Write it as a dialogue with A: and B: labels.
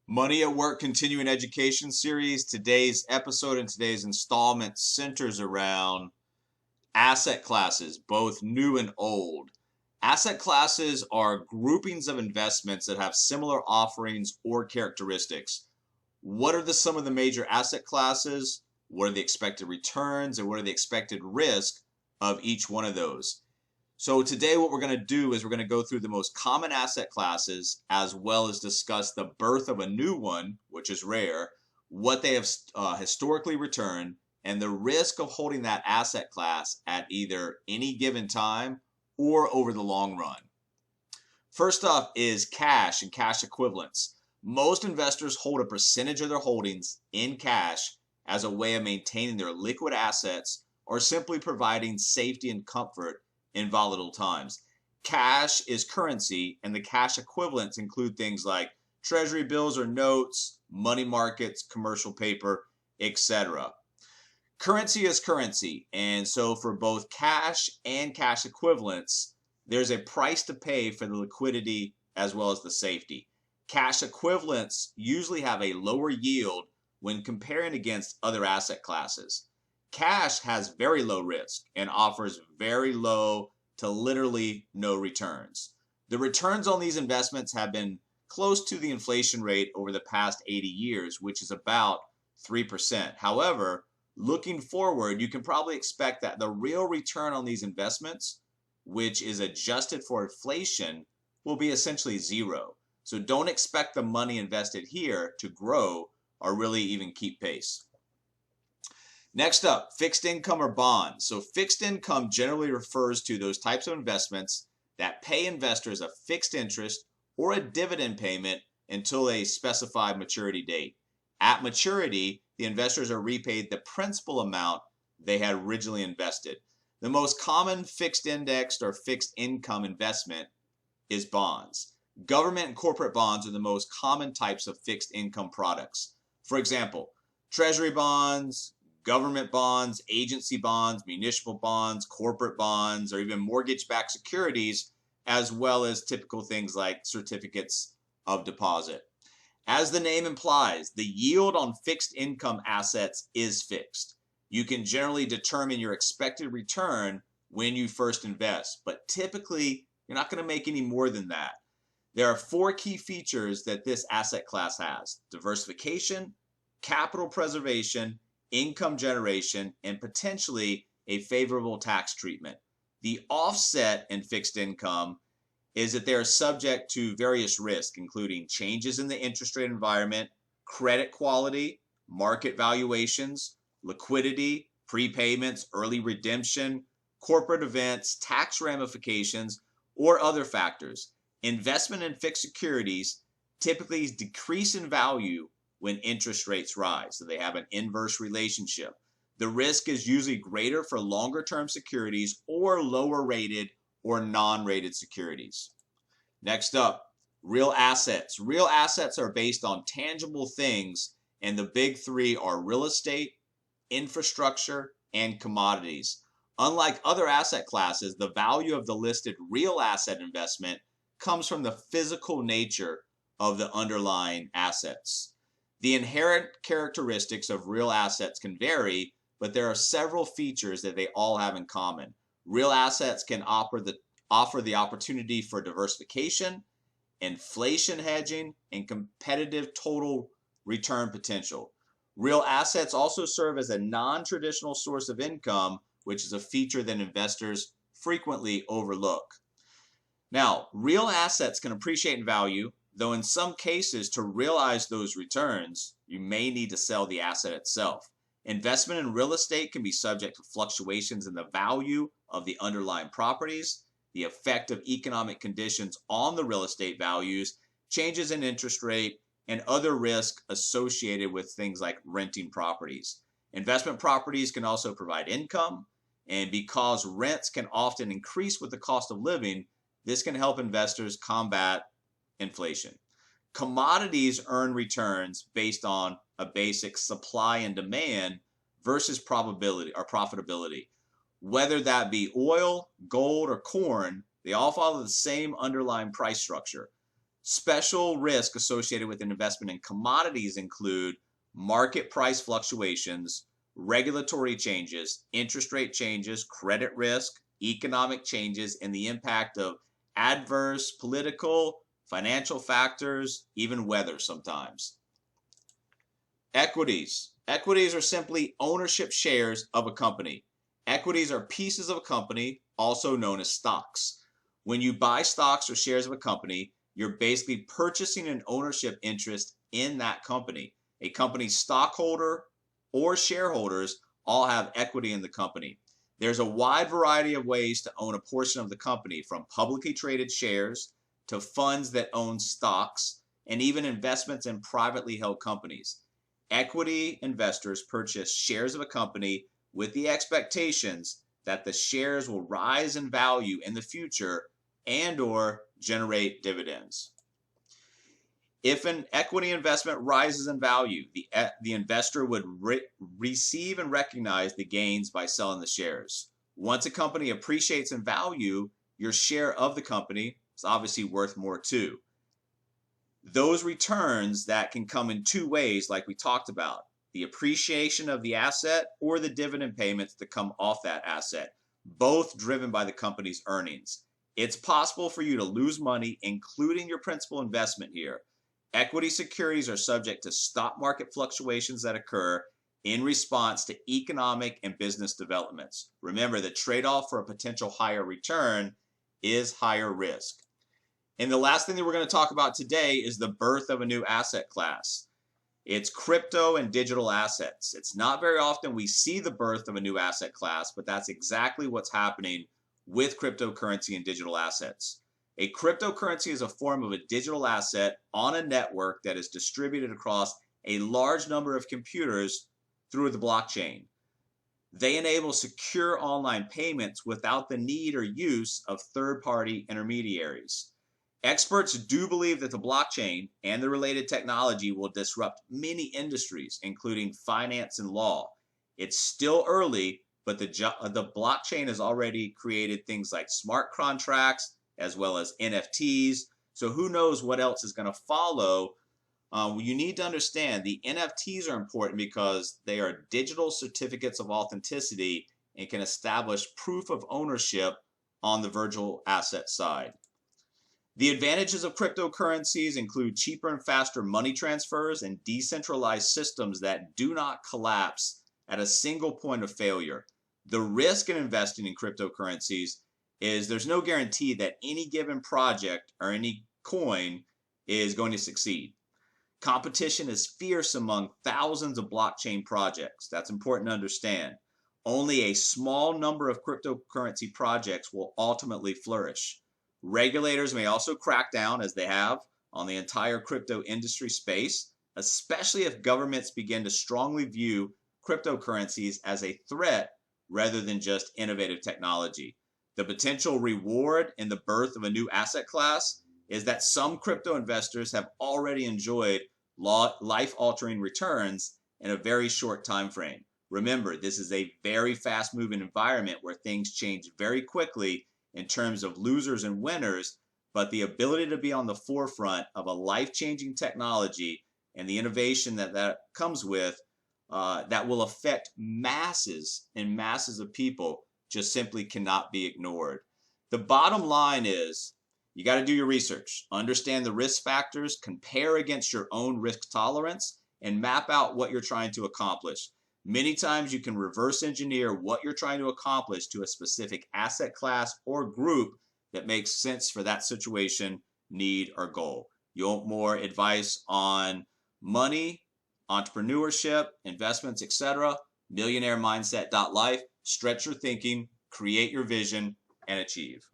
A: Money at Work Continuing Education Series. Today's episode and today's installment centers around asset classes, both new and old. Asset classes are groupings of investments that have similar offerings or characteristics. What are some of the major asset classes? What are the expected returns and what are the expected risk of each one of those? So today what we're going to do is we're going to go through the most common asset classes as well as discuss the birth of a new one, which is rare, what they have historically returned, and the risk of holding that asset class at either any given time or over the long run. First up is cash and cash equivalents. Most investors hold a percentage of their holdings in cash as a way of maintaining their liquid assets or simply providing safety and comfort in volatile times. Cash is currency, and the cash equivalents include things like treasury bills or notes, money markets, commercial paper, etc. Currency is currency, and so for both cash and cash equivalents, there's a price to pay for the liquidity as well as the safety. Cash equivalents usually have a lower yield when comparing against other asset classes. Cash has very low risk and offers very low to literally no returns. The returns on these investments have been close to the inflation rate over the past 80 years, which is about 3%. However, looking forward, you can probably expect that the real return on these investments, which is adjusted for inflation, will be essentially zero. So don't expect the money invested here to grow or really even keep pace. Next up, fixed income or bonds. So fixed income generally refers to those types of investments that pay investors a fixed interest or a dividend payment until a specified maturity date. At maturity, the investors are repaid the principal amount they had originally invested. The most common fixed indexed or fixed income investment is bonds. Government and corporate bonds are the most common types of fixed income products. For example, treasury bonds, government bonds, agency bonds, municipal bonds, corporate bonds, or even mortgage-backed securities, as well as typical things like certificates of deposit. As the name implies, the yield on fixed income assets is fixed. You can generally determine your expected return when you first invest, but typically you're not going to make any more than that. There are four key features that this asset class has: diversification, capital preservation, income generation, and potentially a favorable tax treatment. The offset in fixed income is that they are subject to various risks, including changes in the interest rate environment, credit quality, market valuations, liquidity, prepayments, early redemption, corporate events, tax ramifications, or other factors. Investment in fixed securities typically decrease in value when interest rates rise, so they have an inverse relationship. The risk is usually greater for longer term securities or lower rated or non-rated securities. Next up, real assets. Real assets are based on tangible things, and the big three are real estate, infrastructure, and commodities. Unlike other asset classes, the value of the listed real asset investment comes from the physical nature of the underlying assets. The inherent characteristics of real assets can vary, but there are several features that they all have in common. Real assets can offer the opportunity for diversification, inflation hedging, and competitive total return potential. Real assets also serve as a non-traditional source of income, which is a feature that investors frequently overlook. Now, real assets can appreciate in value, though in some cases, to realize those returns, you may need to sell the asset itself. Investment in real estate can be subject to fluctuations in the value of the underlying properties, the effect of economic conditions on the real estate values, changes in interest rate, and other risks associated with things like renting properties. Investment properties can also provide income, and because rents can often increase with the cost of living, this can help investors combat inflation. Commodities earn returns based on a basic supply and demand versus probability or profitability. Whether that be oil, gold, or corn, they all follow the same underlying price structure. Special risk associated with an investment in commodities include market price fluctuations, regulatory changes, interest rate changes, credit risk, economic changes, and the impact of adverse political, financial factors, even weather sometimes. Equities. Equities are simply ownership shares of a company. Equities are pieces of a company, also known as stocks. When you buy stocks or shares of a company, you're basically purchasing an ownership interest in that company. A company's stockholder or shareholders all have equity in the company. There's a wide variety of ways to own a portion of the company, from publicly traded shares to funds that own stocks and even investments in privately held companies. Equity investors purchase shares of a company with the expectations that the shares will rise in value in the future and or generate dividends. If an equity investment rises in value, the investor would receive and recognize the gains by selling the shares. Once a company appreciates in value, your share of the company is obviously worth more too. Those returns that can come in two ways, like we talked about: the appreciation of the asset or the dividend payments that come off that asset, both driven by the company's earnings. It's possible for you to lose money, including your principal investment here. Equity securities are subject to stock market fluctuations that occur in response to economic and business developments. Remember, the trade-off for a potential higher return is higher risk. And the last thing that we're going to talk about today is the birth of a new asset class. It's crypto and digital assets. It's not very often we see the birth of a new asset class, but that's exactly what's happening with cryptocurrency and digital assets. A cryptocurrency is a form of a digital asset on a network that is distributed across a large number of computers through the blockchain. They enable secure online payments without the need or use of third-party intermediaries. Experts do believe that the blockchain and the related technology will disrupt many industries, including finance and law. It's still early, but the blockchain has already created things like smart contracts as well as NFTs. So who knows what else is going to follow. You need to understand the NFTs are important because they are digital certificates of authenticity and can establish proof of ownership on the virtual asset side. The advantages of cryptocurrencies include cheaper and faster money transfers and decentralized systems that do not collapse at a single point of failure. The risk in investing in cryptocurrencies is there's no guarantee that any given project or any coin is going to succeed. Competition is fierce among thousands of blockchain projects. That's important to understand. Only a small number of cryptocurrency projects will ultimately flourish. Regulators may also crack down, as they have, on the entire crypto industry space, especially if governments begin to strongly view cryptocurrencies as a threat rather than just innovative technology. The potential reward in the birth of a new asset class is that some crypto investors have already enjoyed life-altering returns in a very short time frame. Remember, this is a very fast-moving environment where things change very quickly in terms of losers and winners, but the ability to be on the forefront of a life-changing technology and the innovation that comes with that will affect masses and masses of people just simply cannot be ignored. The bottom line is you got to do your research, understand the risk factors, compare against your own risk tolerance, and map out what you're trying to accomplish. Many times you can reverse engineer what you're trying to accomplish to a specific asset class or group that makes sense for that situation, need, or goal. You want more advice on money, entrepreneurship, investments, etc.? MillionaireMindset.life. Stretch your thinking, create your vision, and achieve.